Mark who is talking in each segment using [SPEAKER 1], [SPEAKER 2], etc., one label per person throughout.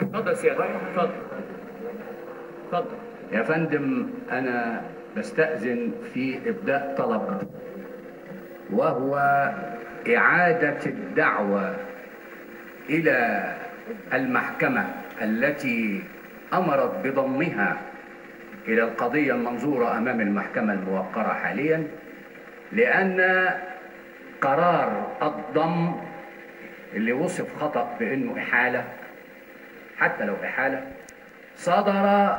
[SPEAKER 1] اتفضل سيادة، اتفضل. اتفضل.
[SPEAKER 2] يا فندم، أنا بستأذن في إبداء طلب، وهو إعادة الدعوة إلى المحكمة التي أمرت بضمها إلى القضية المنظورة أمام المحكمة الموقرة حاليا، لأن قرار الضم اللي وصف خطأ بأنه إحالة، حتى لو إحالة، صدر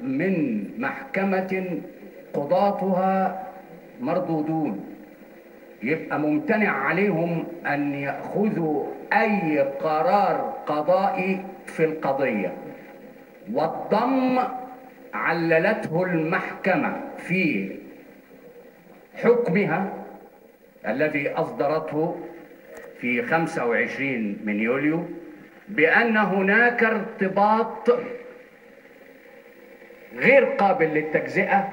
[SPEAKER 2] من محكمة قضاتها مردودون، يبقى ممتنع عليهم أن يأخذوا أي قرار قضائي في القضية. والضم عللته المحكمة في حكمها الذي أصدرته في 25 من يوليو بأن هناك ارتباط غير قابل للتجزئة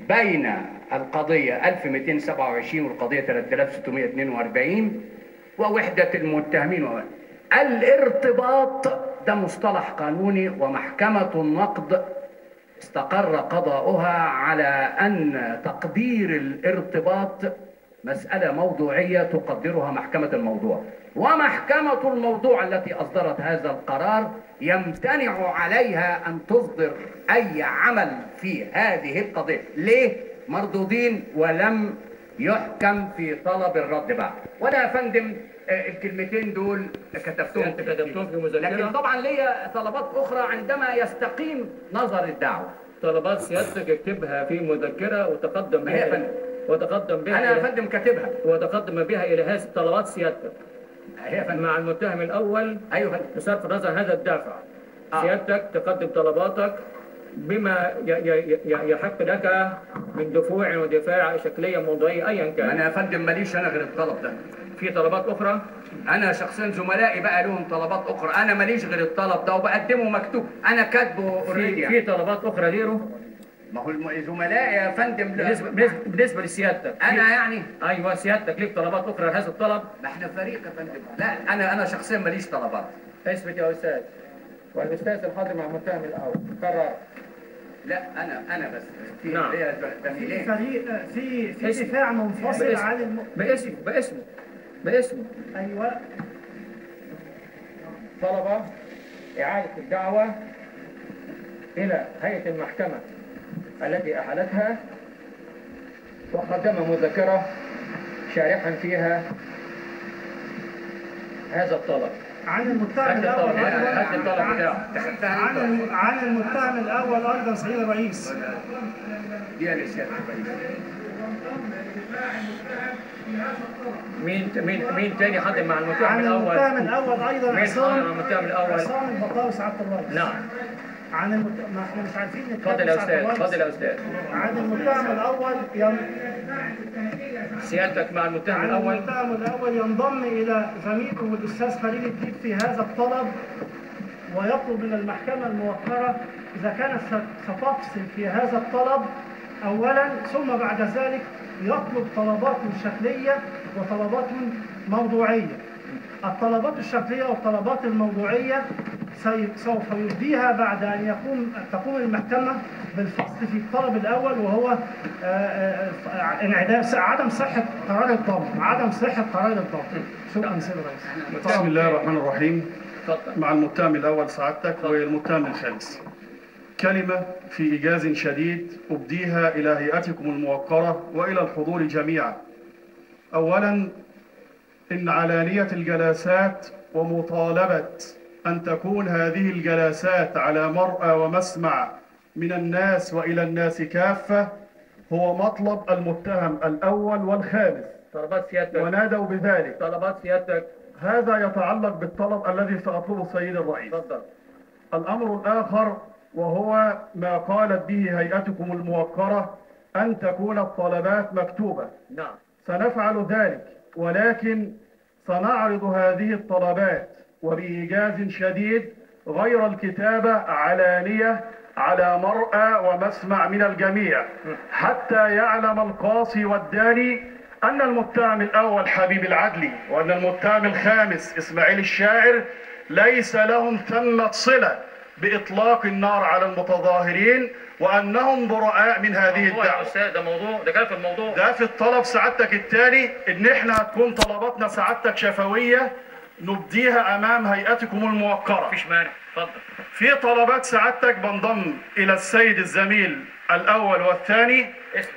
[SPEAKER 2] بين القضية 1227 والقضية 3642 ووحدة المتهمين. الارتباط ده مصطلح قانوني، ومحكمة النقض استقر قضاؤها على أن تقدير الارتباط مسألة موضوعية تقدرها محكمة الموضوع، ومحكمة الموضوع التي أصدرت هذا القرار يمتنع عليها أن تصدر أي عمل في هذه القضية. ليه؟ مردودين ولم يحكم في طلب الرد بعد. وأنا يا فندم الكلمتين دول كتبتهم
[SPEAKER 1] في مذكرة،
[SPEAKER 2] لكن طبعا ليا طلبات أخرى عندما يستقيم نظر الدعوة.
[SPEAKER 1] طلبات سيادتك اكتبها في مذكرة وتقدم
[SPEAKER 2] ما هي يا فندم؟
[SPEAKER 1] وتقدم بها
[SPEAKER 2] أنا يا فندم كاتبها
[SPEAKER 1] وتقدم بها إلى هذه الطلبات سيادتك
[SPEAKER 2] هي يا فندم
[SPEAKER 1] مع المتهم الأول.
[SPEAKER 2] أيوه فندم.
[SPEAKER 1] بصرف النظر هذا الدافع، سيادتك تقدم طلباتك بما يحق لك من دفوع ودفاع شكلية موضوعية أيا كان.
[SPEAKER 2] أنا يا فندم ماليش أنا غير الطلب ده.
[SPEAKER 1] في طلبات أخرى؟
[SPEAKER 2] أنا شخصيا زملائي بقى لهم طلبات أخرى، أنا ماليش غير الطلب ده وبقدمه مكتوب، أنا كاتبه اوريدي.
[SPEAKER 1] في طلبات أخرى غيره؟
[SPEAKER 2] ما هو زملائي يا فندم
[SPEAKER 1] بالنسبة لسيادتك
[SPEAKER 2] أنا يعني
[SPEAKER 1] أيوه سيادتك ليك طلبات أخرى لهذا الطلب؟
[SPEAKER 2] ما إحنا فريق يا فندم. لا أنا شخصيا ماليش طلبات.
[SPEAKER 1] اثبت يا أستاذ. والأستاذ الحاضر مع المتهم الأول قرر.
[SPEAKER 2] لا أنا بس في
[SPEAKER 1] نعم.
[SPEAKER 3] في فريق في دفاع منفصل عن
[SPEAKER 1] باسمه
[SPEAKER 3] ايوه.
[SPEAKER 1] طلب إعادة الدعوة إلى هيئة المحكمة التي أحالتها، وقدم مذكرة شارحا فيها هذا الطلب
[SPEAKER 3] عن المتهم الاول عن المتهم الاول ايضا سيد الرئيس.
[SPEAKER 2] دي لسيادة الرئيس.
[SPEAKER 1] مين تاني حضر مع المتهم الأول؟
[SPEAKER 3] عن المتهم الأول أيضا
[SPEAKER 1] مين حضر مع المتهم الأول؟
[SPEAKER 3] عصام البطاوي سعادة الرئيس.
[SPEAKER 1] نعم.
[SPEAKER 3] ما احنا مش عارفين نتكلم.
[SPEAKER 1] اتفضل يا أستاذ، اتفضل يا أستاذ.
[SPEAKER 3] عن المتهم الأول
[SPEAKER 1] سيادتك مع المتهم الأول.
[SPEAKER 3] المتهم الأول ينضم إلى زميله الأستاذ خليل الديب في هذا الطلب، ويطلب من المحكمة الموقرة إذا كانت ستفصل في هذا الطلب أولا، ثم بعد ذلك يطلب طلبات شكلية وطلبات موضوعية. الطلبات الشكلية والطلبات الموضوعية سوف يبديها بعد أن تقوم المحكمة بالفصل في الطلب الأول، وهو عدم صحة قرار الضم. شكرا سيد الرئيس.
[SPEAKER 4] بسم الله الرحمن الرحيم. مع المتهم الأول سعادتك والمتهم الخامس. كلمة في إيجاز شديد أبديها إلى هيئتكم الموقرة وإلى الحضور جميعا. أولا، إن علانية الجلسات ومطالبة أن تكون هذه الجلسات على مرأى ومسمع من الناس وإلى الناس كافة هو مطلب المتهم الأول والخامس.
[SPEAKER 1] طلبات سيادتك
[SPEAKER 4] ونادوا بذلك.
[SPEAKER 1] طلبات سيادتك.
[SPEAKER 4] هذا يتعلق بالطلب الذي سأطلبه سيد الرئيس.
[SPEAKER 1] تفضل.
[SPEAKER 4] الأمر الآخر وهو ما قالت به هيئتكم الموقرة أن تكون الطلبات مكتوبة.
[SPEAKER 1] نعم.
[SPEAKER 4] سنفعل ذلك، ولكن سنعرض هذه الطلبات وبإيجاز شديد غير الكتابة علانية على مرأى ومسمع من الجميع، حتى يعلم القاصي والداني أن المتهم الأول حبيب العدلي وأن المتهم الخامس إسماعيل الشاعر ليس لهم ثمة صلة بإطلاق النار على المتظاهرين وأنهم براء من هذه
[SPEAKER 1] يا
[SPEAKER 4] الدعوة.
[SPEAKER 1] أستاذ ده موضوع، ده كان في الموضوع.
[SPEAKER 4] ده في الطلب سعادتك التالي، إن إحنا هتكون طلباتنا سعادتك شفوية نبديها أمام هيئتكم الموقرة.
[SPEAKER 1] مفيش مانع، اتفضل.
[SPEAKER 4] في طلبات سعادتك بنضم إلى السيد الزميل الأول والثاني.
[SPEAKER 1] اسمك.